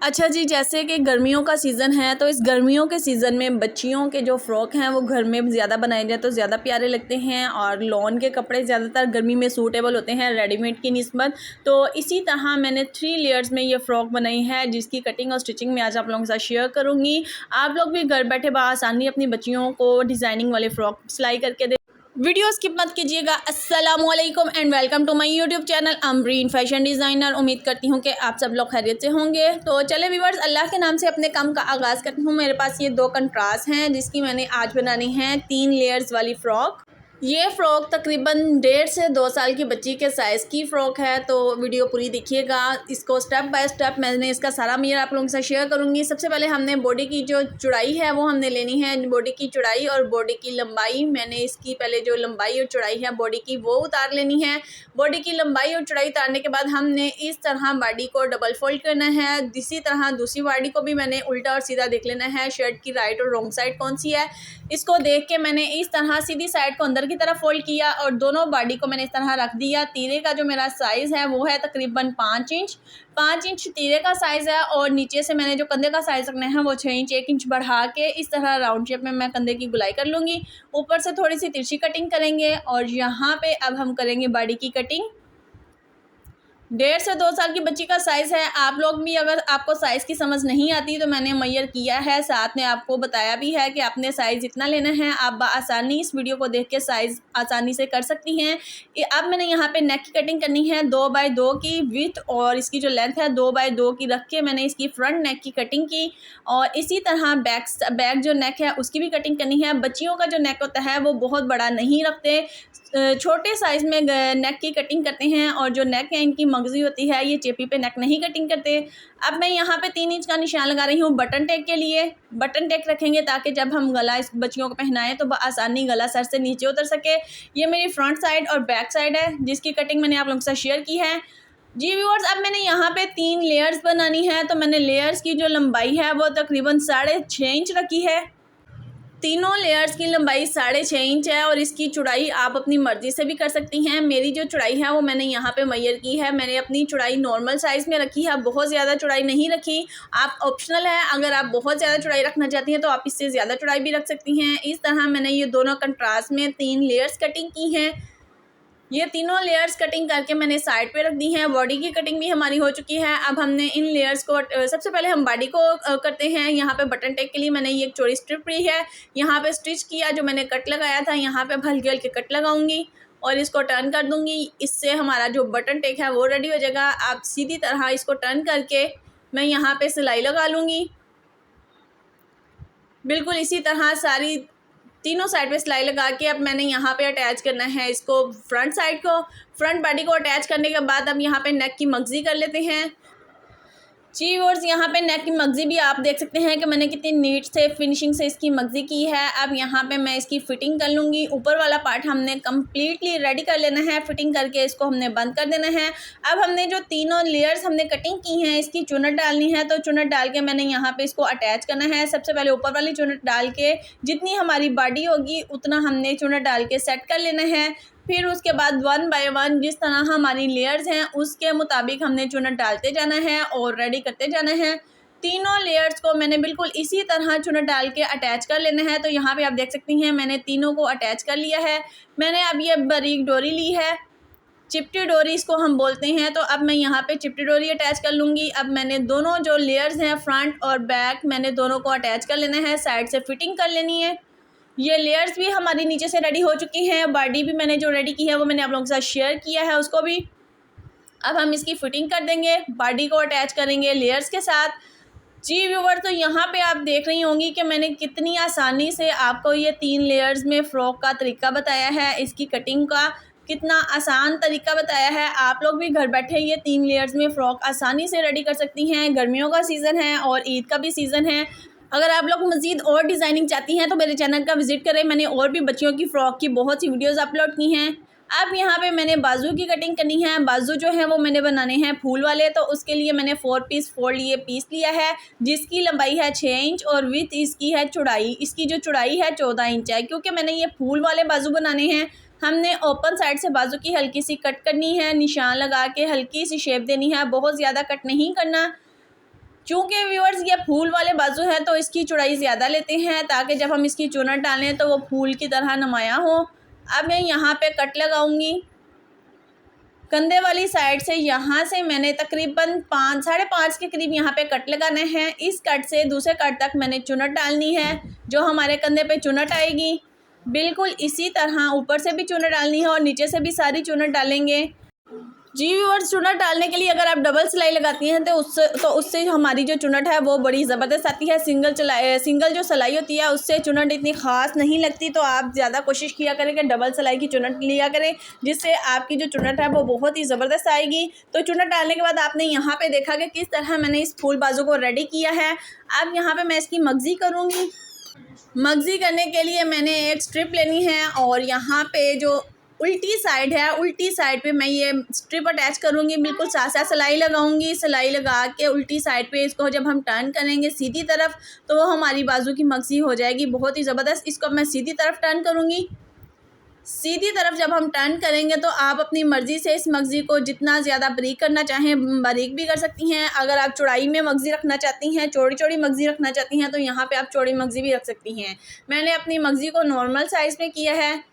अच्छा जी, जैसे कि गर्मियों का सीज़न है तो इस गर्मियों के सीज़न में बच्चियों के जो फ़्रॉक हैं वो घर में ज़्यादा बनाए जाए तो ज़्यादा प्यारे लगते हैं और लॉन के कपड़े ज़्यादातर गर्मी में सूटेबल होते हैं रेडीमेड की निस्बत। तो इसी तरह मैंने 3 लेयर्स में ये फ़्रॉक बनाई है जिसकी कटिंग और स्टिचिंग मैं आज आप लोगों के साथ शेयर करूँगी। आप लोग भी घर बैठे बआसानी अपनी बच्चियों को डिज़ाइनिंग वाले फ़्रॉक सिलाई करके दे। वीडियो स्किप मत कीजिएगा। अस्सलामुअलैकुम and welcome to my YouTube channel Amreen fashion designer. उम्मीद करती हूँ कि आप सब लोग खैरियत से होंगे। तो चले व्यूअर्स, अल्लाह के नाम से अपने काम का आगाज़ करती हूँ। मेरे पास ये 2 कंट्रास्ट हैं जिसकी मैंने आज बनानी है 3 लेयर्स वाली फ़्रॉक। ये फ़्रॉक तकरीबन 1.5 से 2 साल की बच्ची के साइज़ की फ़्रॉक है, तो वीडियो पूरी देखिएगा। इसको स्टेप बाय स्टेप मैंने इसका सारा मेजर आप लोगों के साथ शेयर करूँगी। सबसे पहले हमने बॉडी की जो चौड़ाई है वो हमने लेनी है। बॉडी की चौड़ाई और बॉडी की लंबाई, मैंने इसकी पहले जो लंबाई और चौड़ाई है बॉडी की वो उतार लेनी है। बॉडी की लंबाई और चौड़ाई उतारने के बाद हमने इस तरह बॉडी को डबल फोल्ड करना है। इसी तरह दूसरी बॉडी को भी मैंने उल्टा और सीधा देख लेना है, शर्ट की राइट और रॉन्ग साइड कौन सी है। इसको देख के मैंने इस तरह सीधी साइड को अंदर की तरफ फोल्ड किया और दोनों बॉडी को मैंने इस तरह रख दिया। तीरे का जो मेरा साइज़ है वो है तकरीबन 5 इंच। 5 इंच तीरे का साइज़ है और नीचे से मैंने जो कंधे का साइज़ रखना है वो 6 इंच। 1 इंच बढ़ा के इस तरह राउंड शेप में मैं कंधे की गुलाई कर लूँगी। ऊपर से थोड़ी सी तिरछी कटिंग करेंगे और यहाँ पे अब हम करेंगे बॉडी की कटिंग। 1.5 से 2 साल की बच्ची का साइज़ है। आप लोग भी अगर आपको साइज़ की समझ नहीं आती तो मैंने मेजर किया है, साथ में आपको बताया भी है कि आपने साइज़ इतना लेना है। आप आसानी इस वीडियो को देख के साइज़ आसानी से कर सकती हैं। अब मैंने यहाँ पे नेक की कटिंग करनी है 2 बाय 2 की विड्थ और इसकी जो लेंथ है 2 बाय 2 की रख के मैंने इसकी फ्रंट नेक की कटिंग की। और इसी तरह बैक जो नेक है उसकी भी कटिंग करनी है। बच्चियों का जो नेक होता है वो बहुत बड़ा नहीं रखते, छोटे साइज़ में नेक की कटिंग करते हैं और जो नेक है इनकी मगज़ी होती है, ये चेपी पे नेक नहीं कटिंग करते। अब मैं यहाँ पे 3 इंच का निशान लगा रही हूँ बटन टेक के लिए। बटन टेक रखेंगे ताकि जब हम गला इस बच्चियों को पहनाएं तो आसानी गला सर से नीचे उतर सके। ये मेरी फ्रंट साइड और बैक साइड है जिसकी कटिंग मैंने आप लोगों के साथ शेयर की है। जी व्यूअर्स, अब मैंने यहाँ पे 3 लेयर्स बनानी है तो मैंने लेयर्स की जो लंबाई है वो तकरीबन 6.5 इंच रखी है। तीनों लेयर्स की लंबाई 6.5 इंच है और इसकी चौड़ाई आप अपनी मर्ज़ी से भी कर सकती हैं। मेरी जो चौड़ाई है वो मैंने यहाँ पे मेजर की है। मैंने अपनी चौड़ाई नॉर्मल साइज़ में रखी है, बहुत ज़्यादा चौड़ाई नहीं रखी। आप ऑप्शनल है, अगर आप बहुत ज़्यादा चौड़ाई रखना चाहती हैं तो आप इससे ज़्यादा चौड़ाई भी रख सकती हैं। इस तरह मैंने ये दोनों कंट्रास्ट में 3 लेयर्स कटिंग की हैं। ये तीनों लेयर्स कटिंग करके मैंने साइड पे रख दी हैं। बॉडी की कटिंग भी हमारी हो चुकी है। अब हमने इन लेयर्स को सबसे पहले हम बॉडी को करते हैं। यहाँ पे बटन टेक के लिए मैंने ये एक चौड़ी स्ट्रिप ली है, यहाँ पे स्टिच किया, जो मैंने कट लगाया था यहाँ पे हल्के हल्के कट लगाऊंगी और इसको टर्न कर दूंगी। इससे हमारा जो बटन टेक है वो रेडी हो जाएगा। आप सीधी तरह इसको टर्न करके मैं यहाँ पे सिलाई लगा लूँगी। बिल्कुल इसी तरह सारी तीनों साइड पे सिलाई लगा के अब मैंने यहाँ पे अटैच करना है इसको फ्रंट साइड को। फ्रंट बॉडी को अटैच करने के बाद अब यहाँ पे नेक की मगज़ी कर लेते हैं। जी व्यूअर्स, यहाँ पे नेक की मगज़ी भी आप देख सकते हैं कि मैंने कितनी नीट से फिनिशिंग से इसकी मगज़ी की है। अब यहाँ पे मैं इसकी फ़िटिंग कर लूँगी। ऊपर वाला पार्ट हमने कम्प्लीटली रेडी कर लेना है, फ़िटिंग करके इसको हमने बंद कर देना है। अब हमने जो तीनों लेयर्स हमने कटिंग की हैं इसकी चुनट डालनी है, तो चुनट डाल के मैंने यहाँ पे इसको अटैच करना है। सबसे पहले ऊपर वाली चुनट डाल के जितनी हमारी बॉडी होगी उतना हमने चुनट डाल के सेट कर लेना है। फिर उसके बाद 1 बाय 1 जिस तरह हमारी लेयर्स हैं उसके मुताबिक हमने चुनट डालते जाना है और रेडी करते जाना है। तीनों लेयर्स को मैंने बिल्कुल इसी तरह चुनट डाल के अटैच कर लेना है। तो यहाँ पे आप देख सकती हैं मैंने तीनों को अटैच कर लिया है। मैंने अब ये बारीक डोरी ली है, चिपटी डोरी इसको हम बोलते हैं। तो अब मैं यहाँ पे चिपटी डोरी अटैच कर लूँगी। अब मैंने दोनों जो लेयर्स हैं फ्रंट और बैक मैंने दोनों को अटैच कर लेना है, साइड से फिटिंग कर लेनी है। ये लेयर्स भी हमारी नीचे से रेडी हो चुकी हैं। बॉडी भी मैंने जो रेडी की है वो मैंने आप लोगों के साथ शेयर किया है उसको भी। अब हम इसकी फिटिंग कर देंगे, बॉडी को अटैच करेंगे लेयर्स के साथ। जी व्यूवर, तो यहाँ पे आप देख रही होंगी कि मैंने कितनी आसानी से आपको ये 3 लेयर्स में फ़्रॉक का तरीका बताया है, इसकी कटिंग का कितना आसान तरीका बताया है। आप लोग भी घर बैठे ये 3 लेयर्स में फ़्रॉक आसानी से रेडी कर सकती हैं। गर्मियों का सीज़न है और ईद का भी सीज़न है। अगर आप लोग मज़ीद और डिज़ाइनिंग चाहती हैं तो मेरे चैनल का विज़िट करें। मैंने और भी बच्चियों की फ़्रॉक की बहुत सी वीडियोज़ अपलोड की हैं। अब यहाँ पे मैंने बाजू की कटिंग करनी है। बाजू जो है वो मैंने बनाने हैं फूल वाले, तो उसके लिए मैंने 4 पीस फोल्ड ये पीस लिया है जिसकी लंबाई है 6 इंच और विड्थ इसकी है चौड़ाई। इसकी जो चौड़ाई है 14 इंच है। क्योंकि मैंने ये फूल वाले बाजू बनाने हैं, हमने ओपन साइड से बाजू की हल्की सी कट करनी है, निशान लगा के हल्की सी शेप देनी है, बहुत ज़्यादा कट नहीं करना। चूँकि व्यूअर्स ये फूल वाले बाजू है तो इसकी चौड़ाई ज़्यादा लेते हैं ताकि जब हम इसकी चुनट डालें तो वो फूल की तरह नुमायाँ हो। अब मैं यहाँ पे कट लगाऊंगी। कंधे वाली साइड से यहाँ से मैंने तकरीबन 5-5.5 के करीब यहाँ पे कट लगाना है। इस कट से दूसरे कट तक मैंने चुनट डालनी है, जो हमारे कंधे पे चुनट आएगी। बिल्कुल इसी तरह ऊपर से भी चुनट डालनी है और नीचे से भी सारी चुनट डालेंगे। जी व्यूअर्स, चुनट डालने के लिए अगर आप डबल सिलाई लगाती हैं तो उससे हमारी जो चुनट है वो बड़ी ज़बरदस्त आती है। सिंगल जो सिलाई होती है उससे चुनट इतनी ख़ास नहीं लगती। तो आप ज़्यादा कोशिश किया करें कि डबल सिलाई की चुनट लिया करें, जिससे आपकी जो चुनट है वो बहुत ही ज़बरदस्त आएगी। तो चुनट डालने के बाद आपने यहाँ पर देखा कि किस तरह मैंने इस फूल बाजू को रेडी किया है। अब यहाँ पर मैं इसकी मगज़ी करूँगी। मगज़ी करने के लिए मैंने एक स्ट्रिप लेनी है और यहाँ पे जो उल्टी साइड है, उल्टी साइड पे मैं ये स्ट्रिप अटैच करूँगी। बिल्कुल साथ साथ सिलाई लगाऊंगी। सिलाई लगा के उल्टी साइड पे इसको जब हम टर्न करेंगे सीधी तरफ तो वो हमारी बाजू की मगज़ी हो जाएगी बहुत ही ज़बरदस्त। इसको मैं सीधी तरफ टर्न करूँगी। सीधी तरफ जब हम टर्न करेंगे तो आप अपनी मर्ज़ी से इस मगज़ी को जितना ज़्यादा बारीक करना चाहें बारीक भी कर सकती हैं। अगर आप चौड़ाई में मगज़ी रखना चाहती हैं, चौड़ी मगज़ी रखना चाहती हैं, तो यहाँ पे आप चौड़ी मगज़ी भी रख सकती हैं। मैंने अपनी मगज़ी को नॉर्मल साइज़ में किया है।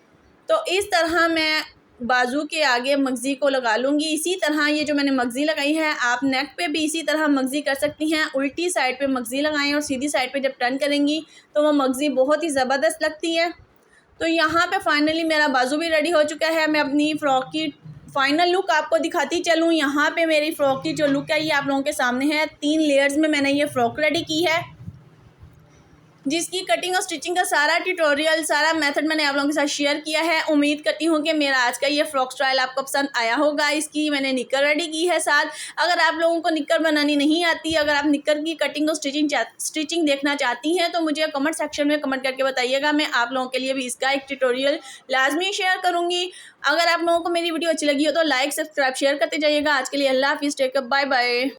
तो इस तरह मैं बाजू के आगे मगज़ी को लगा लूँगी। इसी तरह ये जो मैंने मगज़ी लगाई है आप नेक पे भी इसी तरह मगज़ी कर सकती हैं। उल्टी साइड पे मगज़ी लगाएं और सीधी साइड पे जब टर्न करेंगी तो वो मगज़ी बहुत ही ज़बरदस्त लगती है। तो यहाँ पे फाइनली मेरा बाजू भी रेडी हो चुका है। मैं अपनी फ़्रॉक की फ़ाइनल लुक आपको दिखाती चलूँ। यहाँ पे मेरी फ़्रॉक की जो लुक है ये आप लोगों के सामने है। 3 लेयर्स में मैंने ये फ़्रॉक रेडी की है, जिसकी कटिंग और स्टिचिंग का सारा ट्यूटोरियल, सारा मेथड मैंने आप लोगों के साथ शेयर किया है। उम्मीद करती हूँ कि मेरा आज का ये फ्रॉक स्टाइल आपको पसंद आया होगा। इसकी मैंने निक्कर रेडी की है साथ। अगर आप लोगों को निक्कर बनानी नहीं आती, अगर आप निक्कर की कटिंग और स्टिचिंग देखना चाहती हैं तो मुझे कमेंट सेक्शन में कमेंट करके बताइएगा। मैं आप लोगों के लिए भी इसका एक ट्यूटोरियल लाजमी शेयर करूँगी। अगर आप लोगों को मेरी वीडियो अच्छी लगी हो तो लाइक, सब्सक्राइब, शेयर करते जाइएगा। आज के लिए अल्लाह हाफिज़, टेक केयर, बाय बाय।